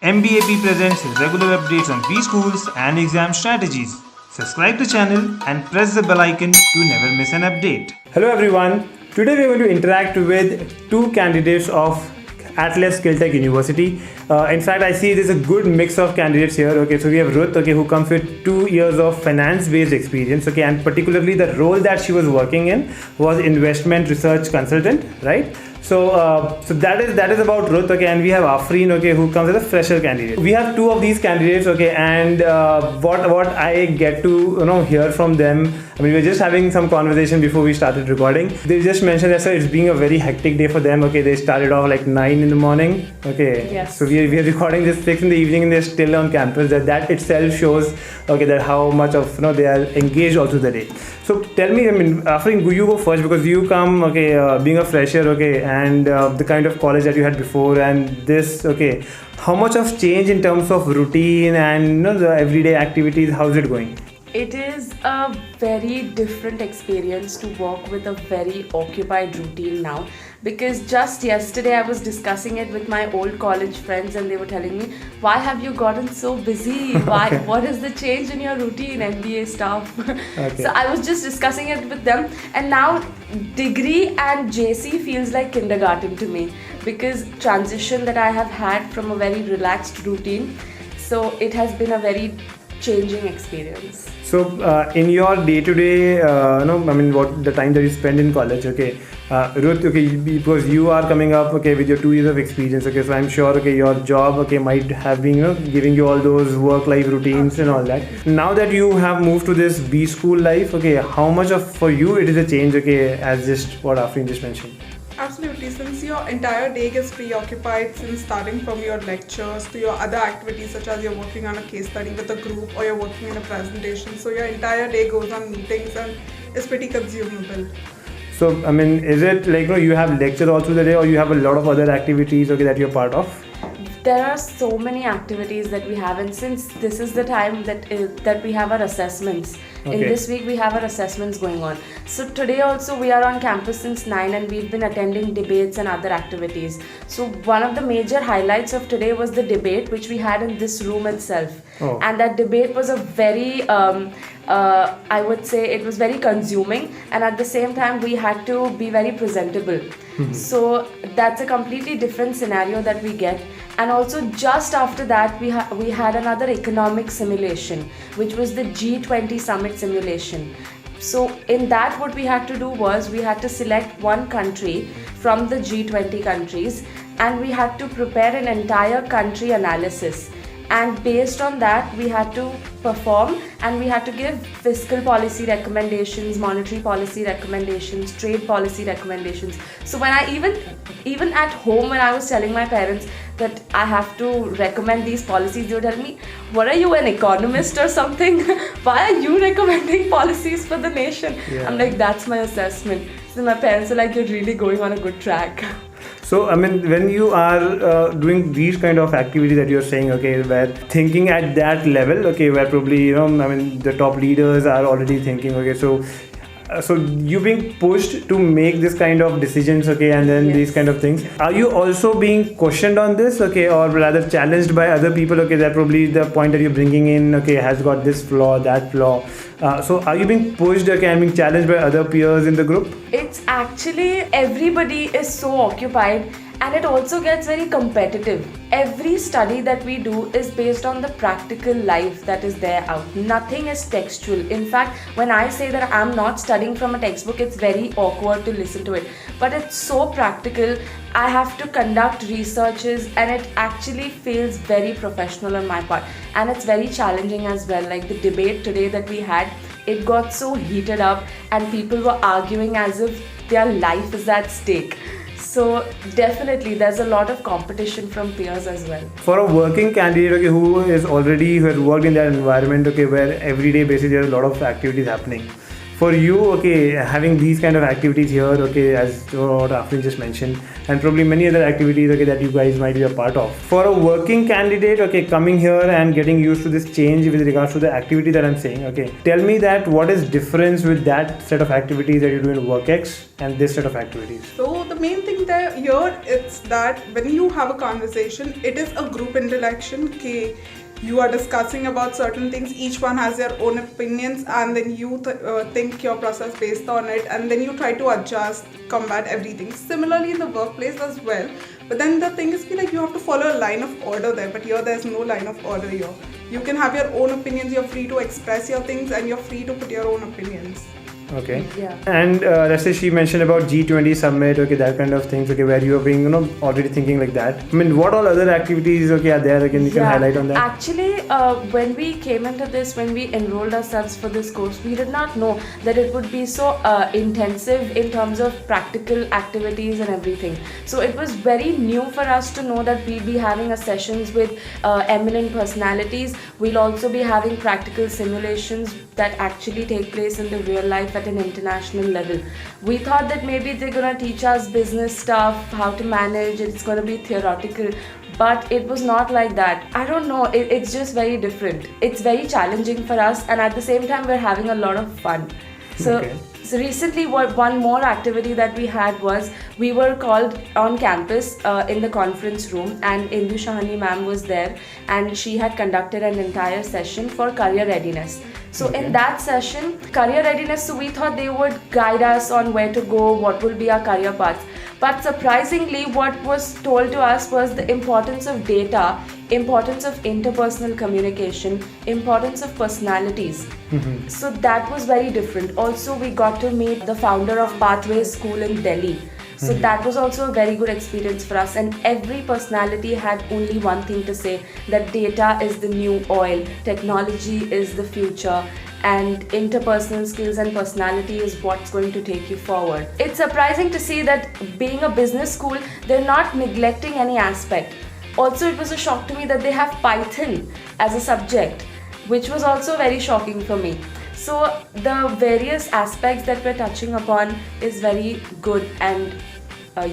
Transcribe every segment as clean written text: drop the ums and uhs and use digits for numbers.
MBAP presents regular updates on B-schools and exam strategies. Subscribe the channel and press the bell icon to never miss an update. Hello everyone. Today we are going to interact with two candidates of Atlas SkillTech University. In fact, I see there's a good mix of candidates here. Okay, so we have Ruth, okay, who comes with 2 years of finance-based experience. Okay, and particularly the role that she was working in was investment research consultant, right? So that is about Ruth, okay, and we have Afreen, okay, who comes as a fresher candidate. We have two of these candidates, okay, and what I get to hear from them. I mean, we were just having some conversation before we started recording. They just mentioned that it's being a very hectic day for them. Okay, they started off like 9 in the morning. Okay, yes. So we are recording this 6 in the evening, and they're still on campus. That itself shows that how much of they are engaged all through the day. So tell me, I mean, Afreen, you go first because you come being a fresher, okay, and the kind of college that you had before and this, okay, how much of change in terms of routine and the everyday activities, how's it going? It is a very different experience to work with a very occupied routine now, because just yesterday I was discussing it with my old college friends and they were telling me, why have you gotten so busy? Why? What is the change in your routine, MBA stuff? Okay. So I was just discussing it with them, and now degree and JC feels like kindergarten to me, because transition that I have had from a very relaxed routine, so it has been a very changing experience. So in your day-to-day, I mean, what the time that you spend in college, okay, Ruth, okay, because you are coming up, okay, with your 2 years of experience, okay, so I'm sure, okay, your job, okay, might have been, giving you all those work-life routines and all that. Now that you have moved to this B school life, okay, how much of for you it is a change, okay, as just what Afreen just mentioned? Absolutely, since your entire day gets preoccupied, since starting from your lectures to your other activities such as you're working on a case study with a group or you're working in a presentation, so your entire day goes on meetings and is pretty consumable. So, I mean, is it like you have lectures all through the day, or you have a lot of other activities, okay, that you're part of? There are so many activities that we have, and since this is the time that we have our assessments, okay. In this week we have our assessments going on. So today also we are on campus since 9 and we've been attending debates and other activities. So one of the major highlights of today was the debate which we had in this room itself. Oh. And that debate was a very I would say it was very consuming, and at the same time we had to be very presentable. Mm-hmm. So that's a completely different scenario that we get. And also just after that we had another economic simulation, which was the G20 summit simulation. So in that what we had to do was we had to select one country from the G20 countries, and we had to prepare an entire country analysis. And based on that, we had to perform, and we had to give fiscal policy recommendations, monetary policy recommendations, trade policy recommendations. So when I even at home, when I was telling my parents that I have to recommend these policies, they would tell me, what are you, an economist or something? Why are you recommending policies for the nation? Yeah. I'm like, that's my assessment. So my parents are like, you're really going on a good track. So, I mean, when you are doing these kind of activities that you're saying, okay, where thinking at that level, okay, where probably, I mean, the top leaders are already thinking, okay, so you being pushed to make this kind of decisions, okay, and then yes. These kind of things. Are you also being questioned on this, okay, or rather challenged by other people, okay, that probably the point that you're bringing in, okay, has got this flaw, that flaw. So are you being pushed, okay, and being challenged by other peers in the group? It's actually everybody is so occupied, and it also gets very competitive. Every study that we do is based on the practical life that is there out. Nothing is textual. In fact, when I say that I'm not studying from a textbook, it's very awkward to listen to it. But it's so practical. I have to conduct researches, and it actually feels very professional on my part. And it's very challenging as well. Like the debate today that we had, it got so heated up and people were arguing as if their life is at stake. So definitely there's a lot of competition from peers as well. For a working candidate, okay, who has worked in that environment, okay, where every day basically there's a lot of activities happening. for you, okay, having these kind of activities here, okay, as what Afreen just mentioned, and probably many other activities, okay, that you guys might be a part of. For a working candidate, okay, coming here and getting used to this change with regards to the activity that I'm saying, okay, tell me that what is difference with that set of activities that you do in WorkX and this set of activities? So the main thing there here is that when you have a conversation, it is a group interaction. Okay, you are discussing about certain things. Each one has their own opinions, and then you think your process based on it, and then you try to adjust, combat everything. Similarly in the workplace as well. But then the thing is, like, you have to follow a line of order there. But here there's no line of order here. You can have your own opinions. You're free to express your things, and you're free to put your own opinions. Okay. Yeah. And let's say she mentioned about G20 summit, okay, that kind of things, okay, where you are being, already thinking like that. I mean, what all other activities, okay, are there? Again, you can highlight on that. Actually, when we came into this, when we enrolled ourselves for this course, we did not know that it would be so intensive in terms of practical activities and everything. So it was very new for us to know that we'll be having a sessions with eminent personalities. We'll also be having practical simulations that actually take place in the real life at an international level. We thought that maybe they're gonna teach us business stuff, how to manage, it's gonna be theoretical, but it was not like that. I don't know, it's just very different. It's very challenging for us, and at the same time we're having a lot of fun. So recently one more activity that we had was, we were called on campus in the conference room, and Indu Shahani ma'am was there, and she had conducted an entire session for career readiness. So in that session, career readiness, so we thought they would guide us on where to go, what will be our career paths. But surprisingly, what was told to us was the importance of data, importance of interpersonal communication, importance of personalities. So that was very different. Also, we got to meet the founder of Pathways School in Delhi. So that was also a very good experience for us, and every personality had only one thing to say, that data is the new oil, technology is the future, and interpersonal skills and personality is what's going to take you forward. It's surprising to see that being a business school, they're not neglecting any aspect. Also, it was a shock to me that they have Python as a subject, which was also very shocking for me. So the various aspects that we're touching upon is very good and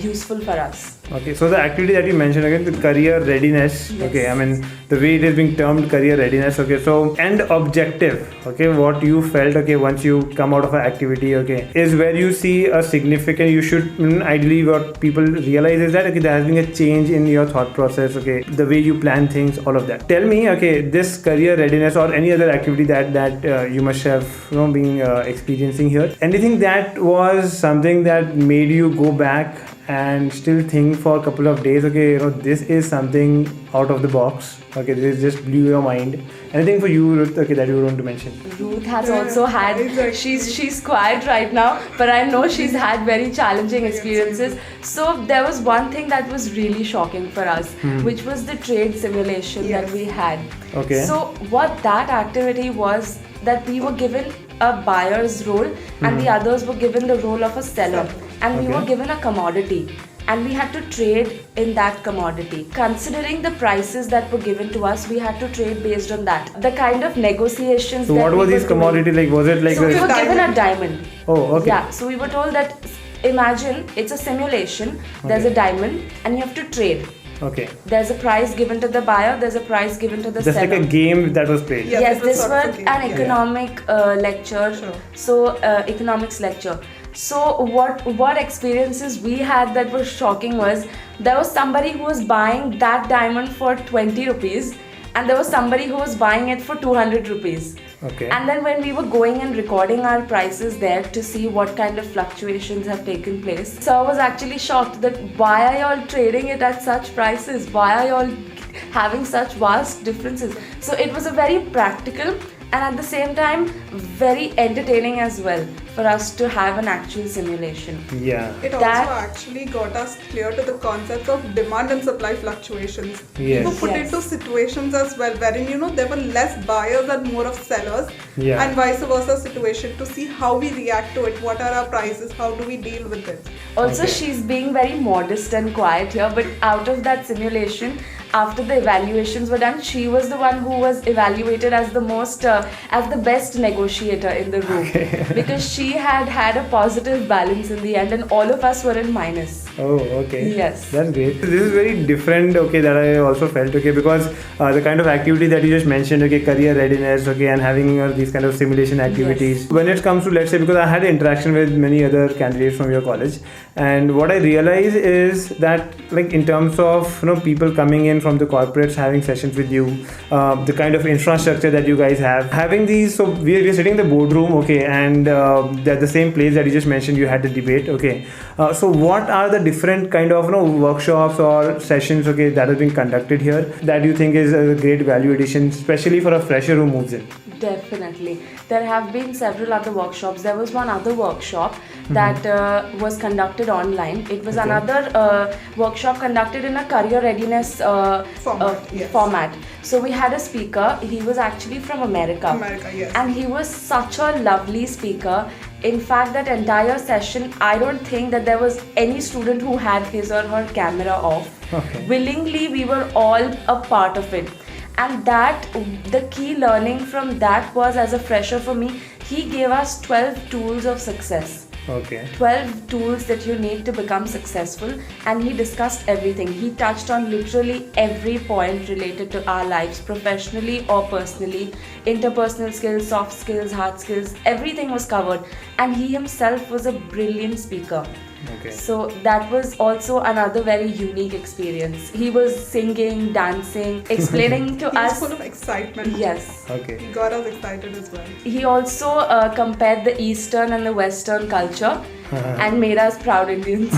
useful for us. Okay, so the activity that you mentioned again, the career readiness, Yes. okay, I mean, the way it is being termed career readiness, okay, so end objective, okay, what you felt, okay, once you come out of an activity, okay, is where you see a significant, you should, ideally what people realize is that, okay, there has been a change in your thought process, okay, the way you plan things, all of that. Tell me, okay, this career readiness or any other activity that you must have, been experiencing here, anything that was something that made you go back and still think for a couple of days, okay, this is something out of the box, okay, this just blew your mind. Anything for you, Ruth, okay, that you want to mention? Ruth has also had, she's quiet right now, but I know she's had very challenging experiences. So there was one thing that was really shocking for us, which was the trade simulation that we had. Okay. So what that activity was, that we were given a buyer's role and the others were given the role of a seller, and we were given a commodity, and we had to trade in that commodity. Considering the prices that were given to us, we had to trade based on that. The kind of negotiations. So what were these commodity like? Was it like? So we were given a diamond. Oh, okay. Yeah. So we were told that, imagine it's a simulation. There's a diamond, and you have to trade. Okay. There's a prize given to the buyer. There's a prize given to the Just seller. like a game that was played. Yes, this was an an economic lecture. Sure. So economics lecture. So what experiences we had that was shocking was, there was somebody who was buying that diamond for 20 rupees, and there was somebody who was buying it for 200 rupees. Okay. And then when we were going and recording our prices there to see what kind of fluctuations have taken place, so I was actually shocked that why are y'all trading it at such prices? Why are y'all having such vast differences? So it was a very practical and at the same time very entertaining as well for us to have an actual simulation. Yeah. It also actually got us clear to the concept of demand and supply fluctuations. Yes. We were put into situations as well wherein there were less buyers and more of sellers, and vice versa situation, to see how we react to it, what are our prices, how do we deal with it. Also, she's being very modest and quiet here, but out of that simulation, after the evaluations were done, she was the one who was evaluated as the most, as the best negotiator in the room. Because she had a positive balance in the end and all of us were in minus. Oh, okay. Yes. That's great. This is very different, okay, that I also felt, okay, because the kind of activity that you just mentioned, okay, career readiness, okay, and having these kind of simulation activities. Yes. When it comes to, let's say, because I had interaction with many other candidates from your college, and what I realize is that, like, in terms of, people coming in from the corporates, having sessions with you, the kind of infrastructure that you guys have, having these, so we're sitting in the boardroom, okay, and at the same place that you just mentioned, you had the debate, okay. So what are the different kind of workshops or sessions, okay, that have been conducted here that you think is a great value addition, especially for a fresher who moves in? Definitely. There have been several other workshops. There was one other workshop that was conducted online. It was another workshop conducted in a career readiness format. So we had a speaker. He was actually from America. Yes. And he was such a lovely speaker. In fact, that entire session, I don't think that there was any student who had his or her camera off. Okay. Willingly, we were all a part of it. And the key learning from that was, as a fresher for me, he gave us 12 tools of success. Okay. 12 tools that you need to become successful, and he discussed everything. He touched on literally every point related to our lives, professionally or personally, interpersonal skills, soft skills, hard skills, everything was covered. And he himself was a brilliant speaker. Okay. So that was also another very unique experience. He was singing, dancing, explaining to He us. was full of excitement. Yes. Okay. He got us excited as well. He also compared the Eastern and the Western culture and made us proud Indians.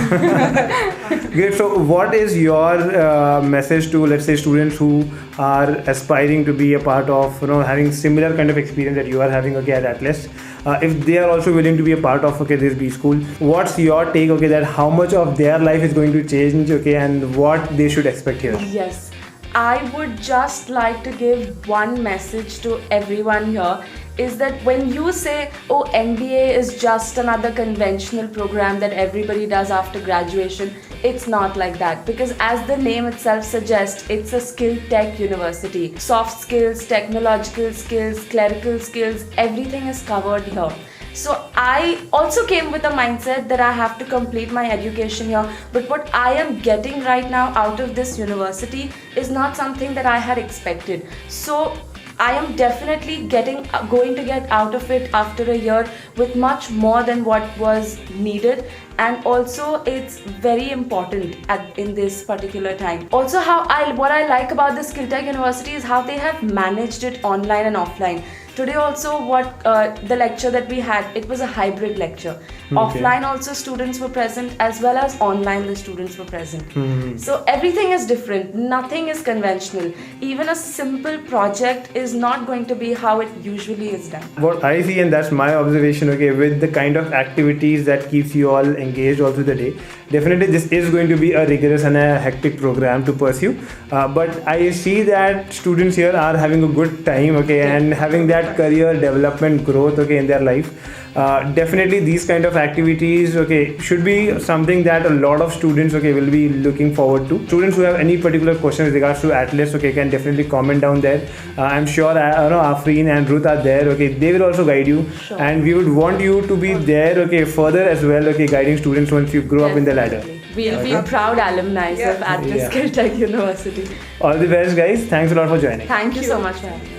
Great. So what is your message to, let's say, students who are aspiring to be a part of, having similar kind of experience that you are having, okay, at Atlas? If they are also willing to be a part of, okay, this B school, what's your take, okay, that how much of their life is going to change, okay, and what they should expect here? Yes. I would just like to give one message to everyone here, is that when you say, oh, MBA is just another conventional program that everybody does after graduation, it's not like that. Because as the name itself suggests, it's a SkillTech university. Soft skills, technological skills, clerical skills, everything is covered here. So I also came with a mindset that I have to complete my education here, but what I am getting right now out of this university is not something that I had expected. So I am definitely going to get out of it after a year with much more than what was needed, and also it's very important in this particular time. Also, what I like about the SkillTech University is how they have managed it online and offline. Today also, the lecture that we had, it was a hybrid lecture. Okay. Offline also students were present, as well as online the students were present. So everything is different. Nothing is conventional. Even a simple project is not going to be how it usually is done. What I see, and that's my observation, okay, with the kind of activities that keeps you all engaged all through the day, definitely this is going to be a rigorous and a hectic program to pursue. But I see that students here are having a good time, okay, and having that career development growth, okay, in their life. Definitely these kind of activities, okay, should be something that a lot of students, okay, will be looking forward to. Students who have any particular questions with regards to Atlas, okay, can definitely comment down there. I'm sure Afreen and Ruth are there, okay, they will also guide you. Sure. And we would want you to be there, okay, further as well, okay, guiding students once you grow up in the ladder. We'll be proud alumni of Atlas SkillTech University. All the best, guys. Thanks a lot for joining. Thank you so much for having me.